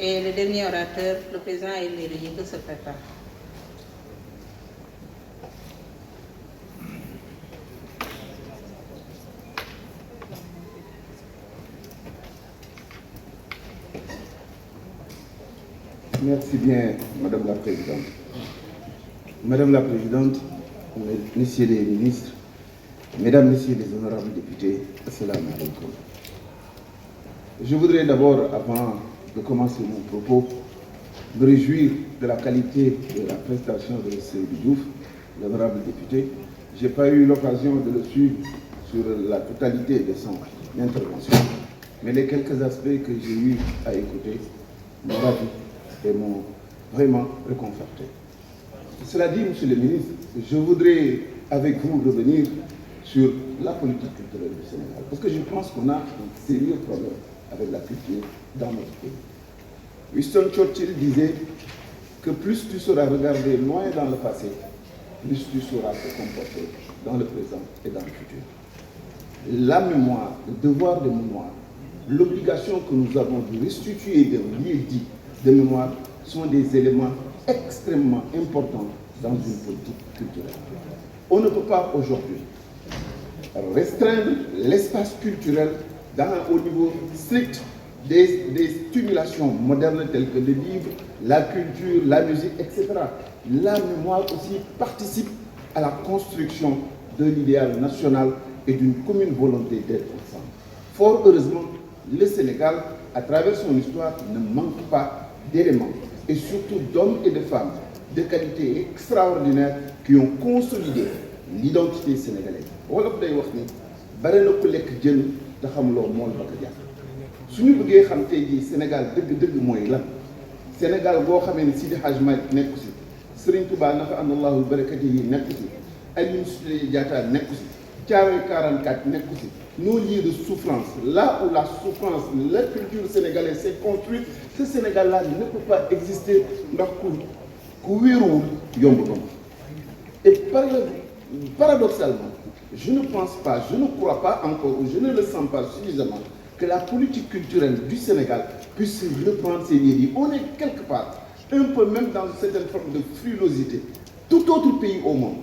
Et le dernier orateur, le président Aïmé Riego, se prépare. Merci bien, Madame la Présidente. Madame la Présidente, Messieurs les ministres, Mesdames, Messieurs les honorables députés, assalamu alaikum. Je voudrais d'abord, avant de commencer mon propos, me réjouir de la qualité de la prestation de M. Diouf, l'honorable député. Je n'ai pas eu l'occasion de le suivre sur la totalité de son intervention, mais les quelques aspects que j'ai eu à écouter m'ont ravi et m'ont vraiment réconforté. Cela dit, Monsieur le ministre, je voudrais avec vous revenir sur la politique culturelle du Sénégal, parce que je pense qu'on a un sérieux problème avec la culture dans notre pays. Winston Churchill disait que plus tu sauras regarder loin dans le passé, plus tu sauras te comporter dans le présent et dans le futur. La mémoire, le devoir de mémoire, l'obligation que nous avons de restituer des lieux-dits de mémoire sont des éléments extrêmement importants dans une politique culturelle. On ne peut pas aujourd'hui restreindre l'espace culturel au niveau strict des stimulations modernes telles que le livre, la culture, la musique, etc. La mémoire aussi participe à la construction de l'idéal national et d'une commune volonté d'être ensemble. Fort heureusement, le Sénégal, à travers son histoire, ne manque pas d'éléments et surtout d'hommes et de femmes de qualité extraordinaire qui ont consolidé l'identité sénégalaise. wolof day wax ni bare na ku lekk jën te xamuloo mool ba ko jàpp suñu bëggee xam tey jii Sénégal dëgg-dëgg mooy lan Sénégal boo xamee ne Sidi Hadj Malick nekku si Serigne Touba nafa andallahu barakati yi nekku si Aline Sitoé Diatta nekku si Thiaroye 44 nekku si nos lieux de souffrance, là où la souffrance, la culture sénégalaise s'est construite, ce Sénégal-là ne peut pas exister ndax ku wéeruwul yomb yomb. Et paradoxalement, je ne pense pas, je ne crois pas encore, ou je ne le sens pas suffisamment, que la politique culturelle du Sénégal puisse reprendre ses lieux. On est quelque part, un peu même dans une certaine forme de frilosité. Tout autre pays au monde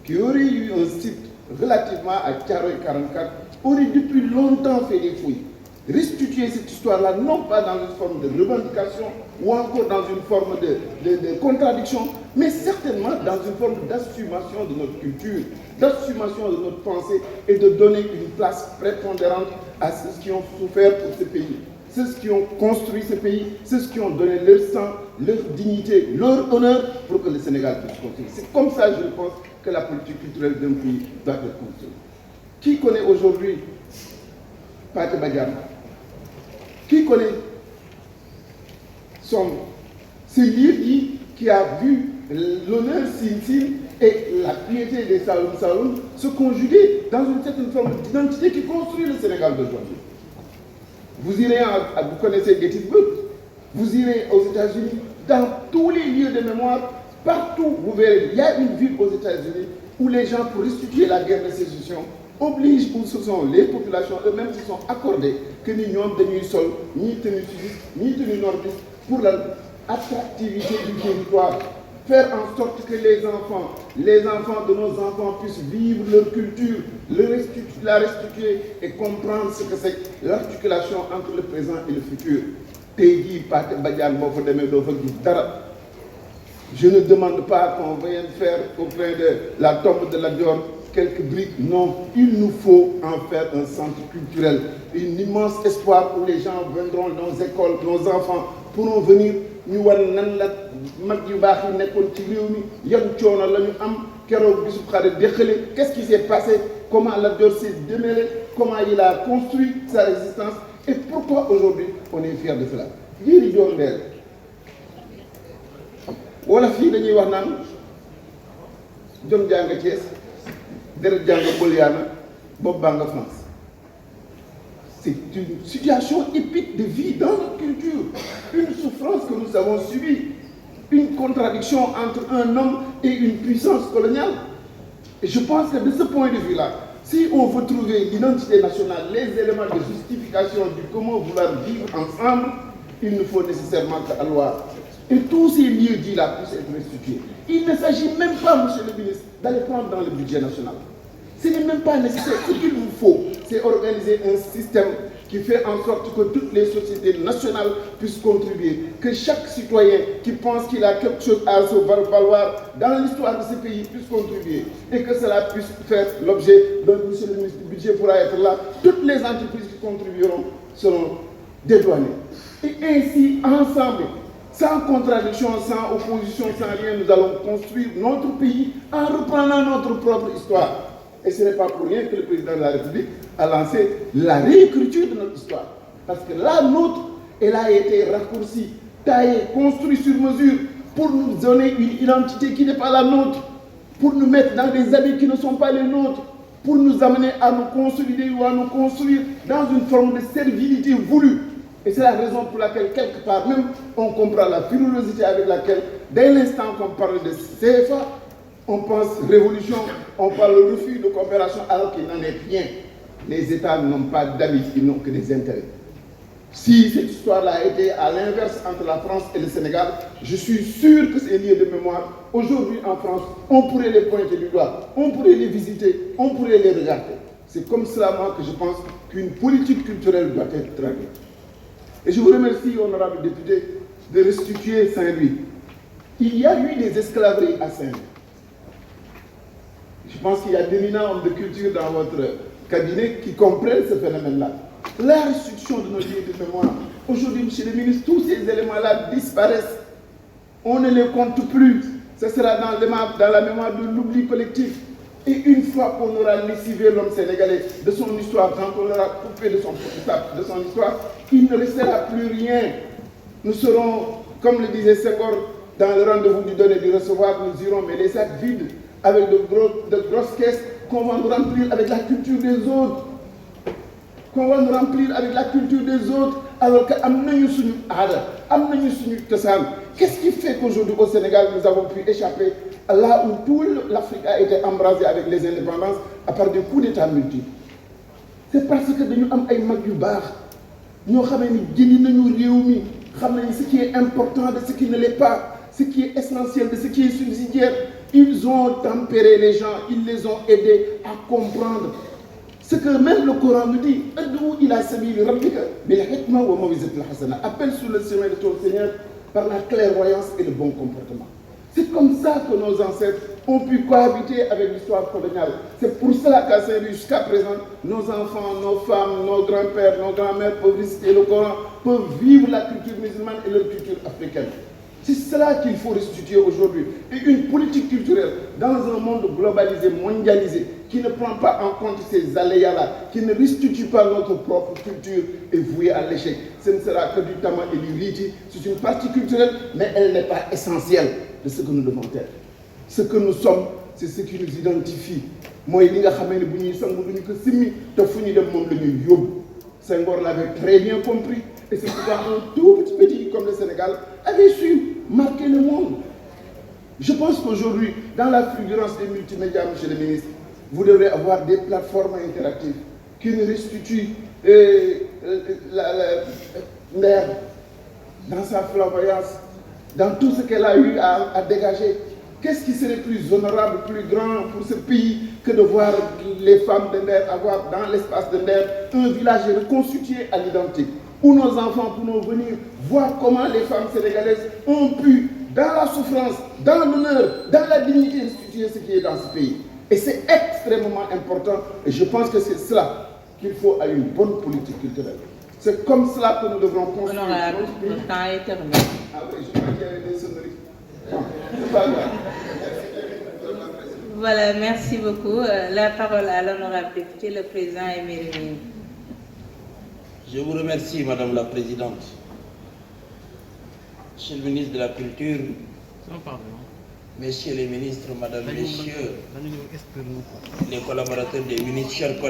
qui aurait eu un site relativement à Thiaroye 44 aurait depuis longtemps fait des fouilles. Restituer cette histoire-là, non pas dans une forme de revendication ou encore dans une forme de contradiction, mais certainement dans une forme d'assumation de notre culture, d'assumation de notre pensée et de donner une place prépondérante à ceux qui ont souffert pour ce pays, ceux qui ont construit ce pays, ceux qui ont donné leur sang, leur dignité, leur honneur pour que le Sénégal puisse construire. C'est comme ça, je pense, que la politique culturelle d'un pays doit être construite. Qui connaît aujourd'hui Pathé Badiane? Qui connaît ce lieu-dit qui a vu l'honneur Sin et la piété des Saloum Saloum se conjuguer dans une certaine forme d'identité qui construit le Sénégal d'aujourd'hui? Vous irez, vous connaissez Gettysburg, vous irez aux États-Unis, dans tous les lieux de mémoire, partout, vous verrez, il y a une ville aux États-Unis où les gens, pour restituer la guerre de sécession, obligent, ou ce sont les populations eux-mêmes qui sont accordées, que nous avons tenue sol, ni tenue sudiste, ni tenue nordiste, pour l'attractivité du territoire. Faire en sorte que les enfants de nos enfants puissent vivre leur culture, la restituer et comprendre ce que c'est l'articulation entre le présent et le futur. Je ne demande pas qu'on vienne faire auprès de la tombe de la Dior quelques briques. Non, il nous faut en faire un centre culturel, un immense espoir où les gens viendront dans nos écoles, nos enfants pourront venir. Ñu war nan la mag yu baax yi nekkoon ci réew mi yan coono la ñu am keroog bisub xare déxale. Qu'est-ce qui s'est passé? Comment la Dior s'est démêlé? Comment il a construit sa résistance? Et pourquoi aujourd'hui on est fier de cela? Yéri Dior Ndeer wala fii dañuy wax naan jom jàng Thiès deret jàng Boliana bopp baa nga France. C'est une situation épique de vie dans notre culture, une souffrance que nous avons subie, une contradiction entre un homme et une puissance coloniale. Et je pense que de ce point de vue-là, si on veut trouver l'identité nationale, les éléments de justification du comment vouloir vivre ensemble, il ne faut nécessairement qu'à loi. Et tous ces lieux dits là puissent être restitués. Il ne s'agit même pas, monsieur le ministre, d'aller prendre dans le budget national. Ce n'est même pas nécessaire. Ce qu'il vous faut, c'est organiser un système qui fait en sorte que toutes les sociétés nationales puissent contribuer, que chaque citoyen qui pense qu'il a quelque chose à se valoir dans l'histoire de ce pays puisse contribuer et que cela puisse faire l'objet d'un, monsieur le ministre, du budget pourra être là. Toutes les entreprises qui contribueront seront dédouanées. Et ainsi, ensemble, sans contradiction, sans opposition, sans rien, nous allons construire notre pays en reprenant notre propre histoire. Et ce n'est pas pour rien que le président de la République a lancé la réécriture de notre histoire. Parce que la nôtre, elle a été raccourcie, taillée, construite sur mesure pour nous donner une identité qui n'est pas la nôtre, pour nous mettre dans des habits qui ne sont pas les nôtres, pour nous amener à nous consolider ou à nous construire dans une forme de servilité voulue. Et c'est la raison pour laquelle, quelque part même, on comprend la frilosité avec laquelle, dès l'instant qu'on parle de CFA, on pense révolution, on parle de refus de coopération, alors qu'il n'en est rien. Les États n'ont pas d'amis, ils n'ont que des intérêts. Si cette histoire-là a été à l'inverse entre la France et le Sénégal, je suis sûr que ces lieux de mémoire, aujourd'hui en France, on pourrait les pointer du doigt, on pourrait les visiter, on pourrait les regarder. C'est comme cela, moi, que je pense qu'une politique culturelle doit être traduite. Et je vous remercie, honorable député, de restituer Saint-Louis. Il y a eu des esclaveries à Saint-Louis. Je pense qu'il y a d'éminents hommes de culture dans votre cabinet qui comprennent ce phénomène-là. La restitution de nos lieux de mémoire. Aujourd'hui, monsieur le ministre, tous ces éléments-là disparaissent. On ne les compte plus. Ce sera dans la mémoire de l'oubli collectif. Et une fois qu'on aura lessivé l'homme sénégalais de son histoire, quand on l'aura coupé de son histoire, il ne restera plus rien. Nous serons, comme le disait Senghor, dans le rendez-vous du donner et du recevoir, nous irons, mais les sacs vides, avec de grosses caisses qu'on va nous remplir avec la culture des autres. Qu'on va nous remplir avec la culture des autres, alors qu'est-ce qui fait qu'aujourd'hui au Sénégal, nous avons pu échapper à là où toute l'Afrique a été embrasée avec les indépendances à part des coups d'État multiples? C'est parce que nous avons des mag yu baax ñoo xamee ni jëli nañu réew mi xam nañu ce qui est important de ce qui ne l'est pas, ce qui est essentiel de ce qui est subsidiaire. Ils ont tempéré les gens, ils les ont aidés à comprendre ce que même le Coran nous dit. Appelle sur le chemin de ton Seigneur par la clairvoyance et le bon comportement. C'est comme ça que nos ancêtres ont pu cohabiter avec l'histoire coloniale. C'est pour cela qu'à Saint-Louis, jusqu'à présent, nos enfants, nos femmes, nos grands-pères, nos grands-mères peuvent réciter le Coran, peuvent vivre la culture musulmane et leur culture africaine. C'est cela qu'il faut restituer aujourd'hui. Et une politique culturelle dans un monde globalisé, mondialisé, qui ne prend pas en compte ces aléas-là, qui ne restitue pas notre propre culture, est vouée à l'échec. Ce ne sera que du tama et du riti. C'est une partie culturelle, mais elle n'est pas essentielle de ce que nous devons être. Ce que nous sommes, c'est ce qui nous identifie. Moi, je Senghor l'avait très bien compris. Et c'est pourquoi un tout petit pays comme le Sénégal avait su marquer le monde. Je pense qu'aujourd'hui, dans la fulgurance des multimédias, monsieur le ministre, vous devrez avoir des plateformes interactives qui nous restituent l'air dans sa flamboyance, dans tout ce qu'elle a eu à dégager. Qu'est-ce qui serait plus honorable, plus grand pour ce pays que de voir les femmes de Nder avoir dans l'espace de Nder un village reconstitué à l'identique, où nos enfants pourront venir voir comment les femmes sénégalaises ont pu, dans la souffrance, dans l'honneur, dans la dignité, restituer ce qui est dans ce pays. Et c'est extrêmement important, et je pense que c'est cela qu'il faut à une bonne politique culturelle. C'est comme cela que nous devrons construire notre pays. Le temps est terminé. Ah oui, je crois qu'il y avait des sonneries. Bon, c'est pas grave. Voilà, merci beaucoup. La parole à l'honorable député, le président Émile Mine. Je vous remercie, Madame la Présidente. Monsieur le ministre de la Culture, Messieurs les ministres, Madame, Messieurs, les collaborateurs des ministres, chers collègues.